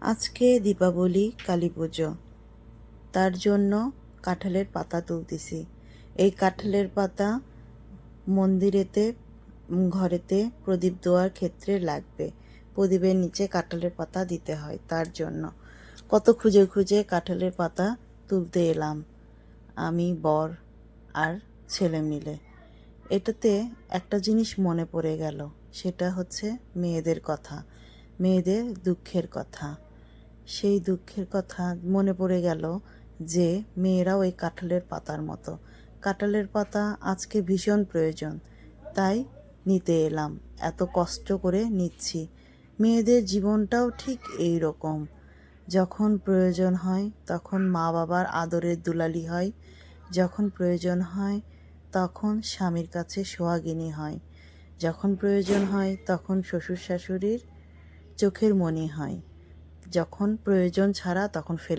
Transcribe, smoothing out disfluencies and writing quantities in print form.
আজকে দীপাবলি, কালী পুজো, তার জন্য কাঁঠালের পাতা তুলতেছি। এই কাঁঠালের পাতা মন্দিরেতে, ঘরেতে প্রদীপ দেওয়ার ক্ষেত্রে লাগবে। প্রদীপের নিচে কাঁঠালের পাতা দিতে হয়, তার জন্য কত খুঁজে খুঁজে কাঁঠালের পাতা তুলতে এলাম আমি, বর আর ছেলে মিলে। এটাতে একটা জিনিস মনে পড়ে গেল, সেটা হচ্ছে মেয়েদের কথা, মেয়েদের দুঃখের কথা। সেই দুঃখের কথা মনে পড়ে গেল যে মেয়েরাও ওই কাঁঠালের পাতার মতো। কাঁঠালের পাতা আজকে ভীষণ প্রয়োজন, তাই নিতে এলাম, এত কষ্ট করে নিচ্ছি। মেয়েদের জীবনটাও ঠিক এই রকম, যখন প্রয়োজন হয় তখন মা বাবার আদরের দুলালি হয়, যখন প্রয়োজন হয় তখন স্বামীর কাছে সোহাগিনী হয়, যখন প্রয়োজন হয় তখন শ্বশুর শাশুড়ির চোখের মণি হয়, যখন প্রয়োজন ছাড়া তখন ফেলে